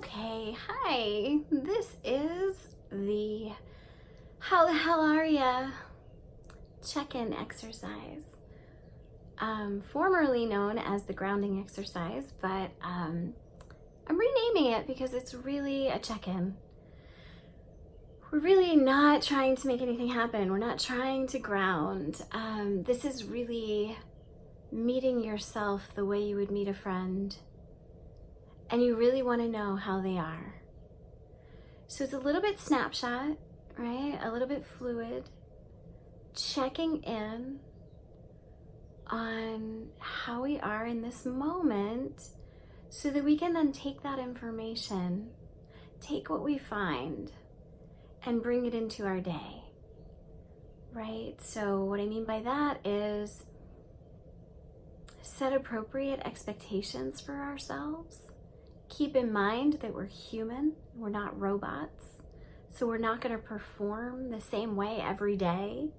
Okay, hi. This is the How the Hell Are Ya check-in exercise, formerly known as the grounding exercise, but I'm renaming it because it's really a check-in. We're really not trying to make anything happen. We're not trying to ground. This is really meeting yourself the way you would meet a friend, and you really want to know how they are. So it's a little bit snapshot, right? A little bit fluid, checking in on how we are in this moment so that we can then take that information, take what we find, and bring it into our day, right? So what I mean by that is set appropriate expectations for ourselves. Keep in mind that we're human, we're not robots, so we're not going to perform the same way every day.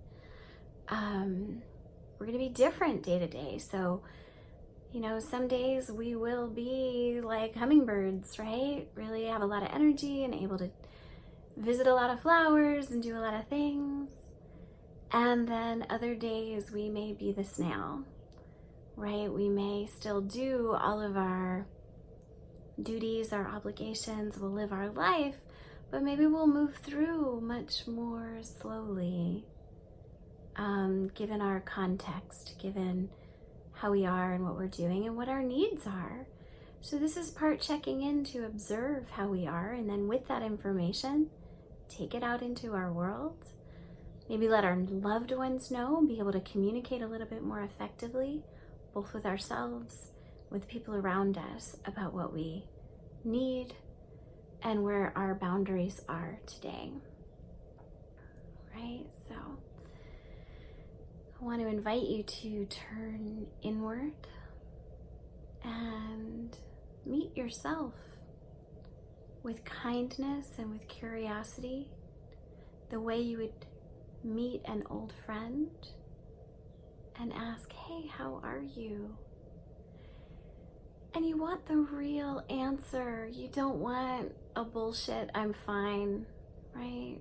We're going to be different day to day. So, some days we will be like hummingbirds, right? Really have a lot of energy and able to visit a lot of flowers and do a lot of things. And then other days we may be the snail, right? We may still do all of our duties, our obligations, we'll live our life, but maybe we'll move through much more slowly, given our context, given how we are and what we're doing and what our needs are. So this is part checking in to observe how we are, and then with that information, take it out into our world. Maybe let our loved ones know, be able to communicate a little bit more effectively, both with ourselves, with people around us, about what we need and where our boundaries are today, right? So I want to invite you to turn inward and meet yourself with kindness and with curiosity, the way you would meet an old friend and ask, hey, how are you? And you want the real answer. You don't want a bullshit, I'm fine, right?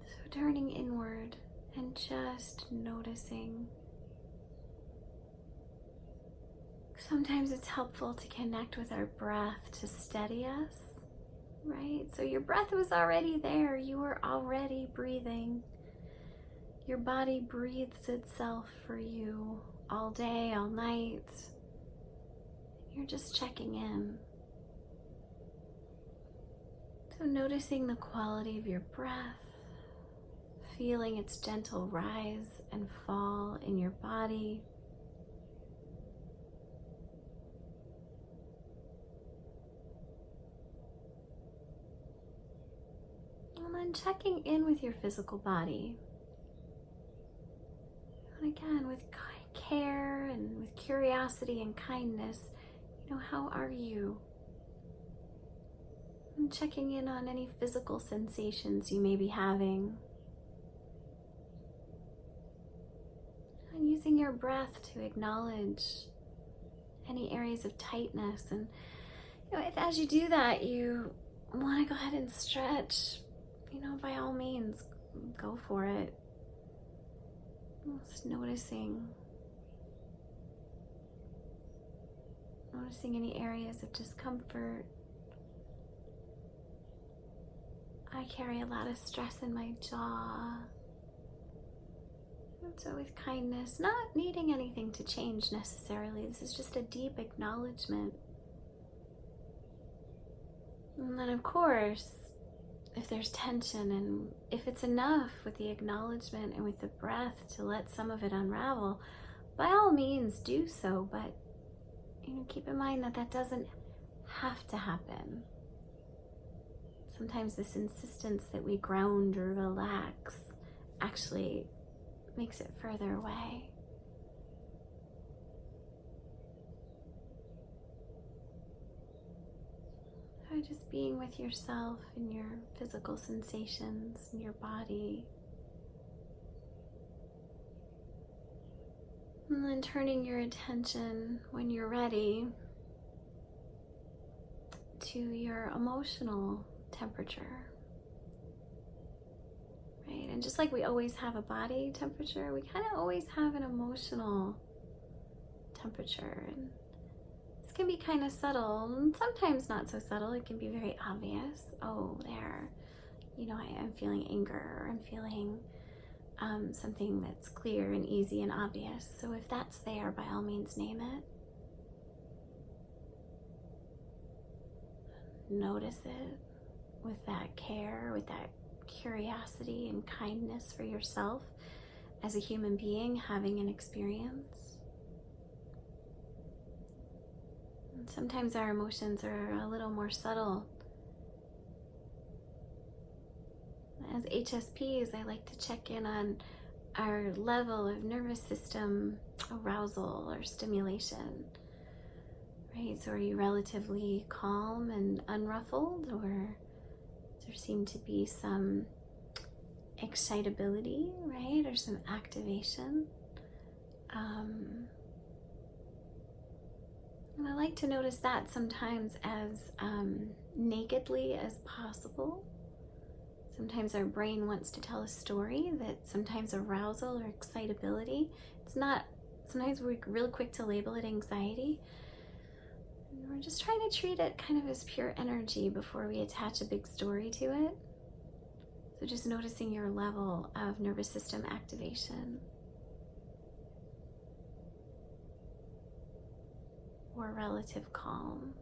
So turning inward and just noticing. Sometimes it's helpful to connect with our breath to steady us, right? So your breath was already there. You were already breathing. Your body breathes itself for you all day, all night. You're just checking in. So noticing the quality of your breath, feeling its gentle rise and fall in your body. And then checking in with your physical body. And again, with care and with curiosity and kindness, how are you? And checking in on any physical sensations you may be having. And using your breath to acknowledge any areas of tightness. And if as you do that, you want to go ahead and stretch, by all means, go for it. Just noticing any areas of discomfort. I carry a lot of stress in my jaw. And so with kindness, not needing anything to change necessarily, this is just a deep acknowledgement. And then of course, if there's tension and if it's enough with the acknowledgement and with the breath to let some of it unravel, by all means do so, but keep in mind that that doesn't have to happen. Sometimes this insistence that we ground or relax actually makes it further away. So just being with yourself and your physical sensations in your body. And then turning your attention when you're ready to your emotional temperature. Right? And just like we always have a body temperature, we kind of always have an emotional temperature. And this can be kind of subtle, and sometimes not so subtle. It can be very obvious. Oh, there, I'm feeling anger, or I'm feeling something that's clear and easy and obvious. So if that's there, by all means, name it. Notice it with that care, with that curiosity and kindness for yourself as a human being having an experience. And sometimes our emotions are a little more subtle. As HSPs, I like to check in on our level of nervous system arousal or stimulation. Right? So are you relatively calm and unruffled, or does there seem to be some excitability, right? Or some activation? And I like to notice that sometimes as nakedly as possible. Sometimes our brain wants to tell a story that sometimes arousal or excitability, sometimes we're real quick to label it anxiety. And we're just trying to treat it kind of as pure energy before we attach a big story to it. So just noticing your level of nervous system activation or relative calm.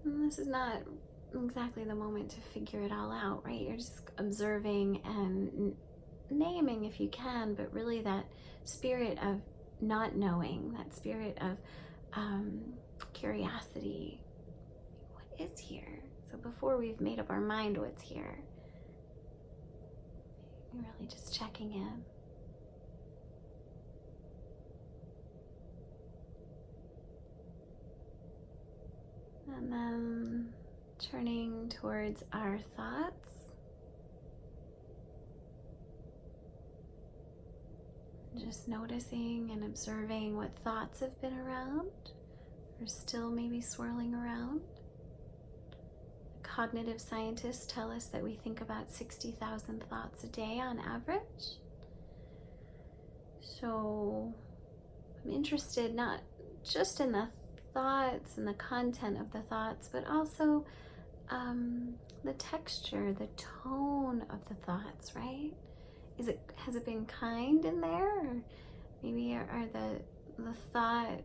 And this is not exactly the moment to figure it all out, right? You're just observing and naming if you can, but really that spirit of not knowing, that spirit of curiosity. What is here? So before we've made up our mind what's here, you're really just checking in. And then turning towards our thoughts. Just noticing and observing what thoughts have been around or still maybe swirling around. Cognitive scientists tell us that we think about 60,000 thoughts a day on average. So I'm interested not just in the thoughts and the content of the thoughts, but also the texture, the tone of the thoughts, right? Has it been kind in there? Or maybe are the thought,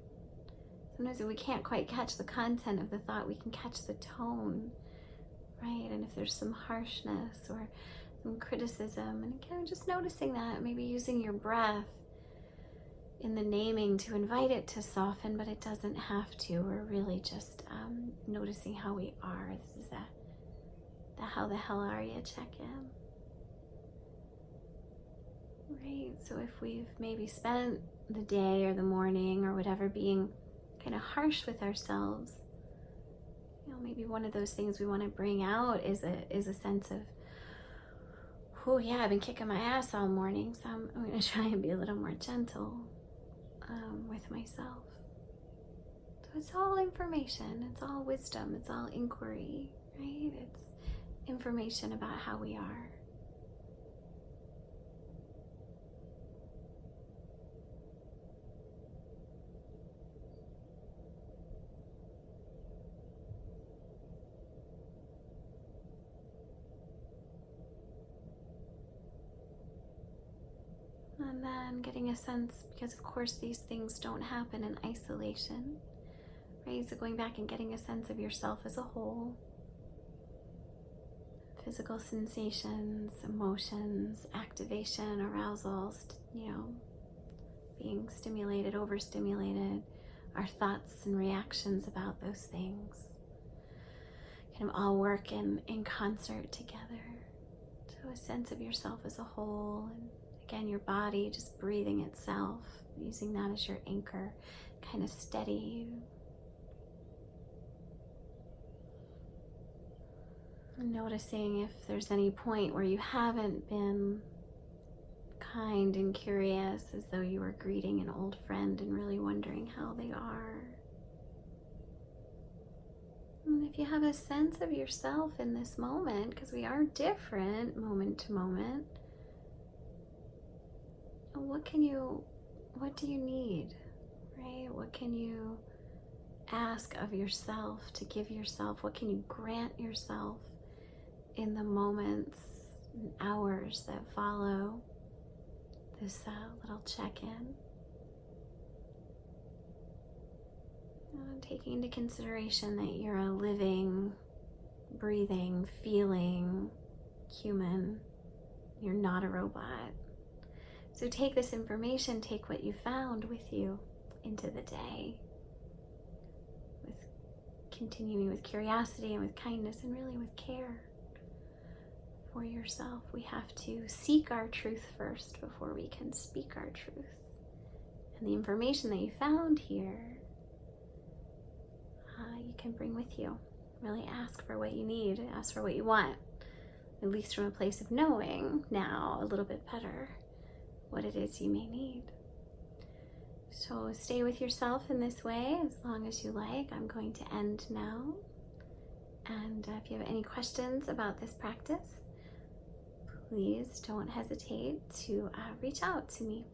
sometimes we can't quite catch the content of the thought, we can catch the tone, right? And if there's some harshness or some criticism, and again, just noticing that, maybe using your breath in the naming to invite it to soften, but it doesn't have to. We're really just noticing how we are. This is the how the hell are you check-in. Right, so if we've maybe spent the day or the morning or whatever being kind of harsh with ourselves, maybe one of those things we want to bring out is a sense of, oh yeah, I've been kicking my ass all morning, so I'm going to try and be a little more gentle with myself. So it's all information, it's all wisdom, it's all inquiry, right? It's information about how we are. And then getting a sense, because of course these things don't happen in isolation, right? So going back and getting a sense of yourself as a whole. Physical sensations, emotions, activation, arousal, being stimulated, overstimulated, our thoughts and reactions about those things kind of all work in concert together. So a sense of yourself as a whole, and again, your body just breathing itself, using that as your anchor, kind of steady. And noticing if there's any point where you haven't been kind and curious, as though you were greeting an old friend and really wondering how they are. And if you have a sense of yourself in this moment, because we are different moment to moment, what do you need, right? What can you ask of yourself to give yourself? What can you grant yourself in the moments and hours that follow this little check-in? Taking into consideration that you're a living, breathing, feeling human. You're not a robot. So take this information, take what you found with you into the day, with continuing with curiosity and with kindness and really with care for yourself. We have to seek our truth first before we can speak our truth. And the information that you found here, you can bring with you. Really ask for what you need, ask for what you want, at least from a place of knowing now a little bit better what it is you may need. So stay with yourself in this way as long as you like. I'm going to end now. And if you have any questions about this practice, please don't hesitate to reach out to me.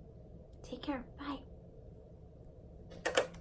Take care. Bye.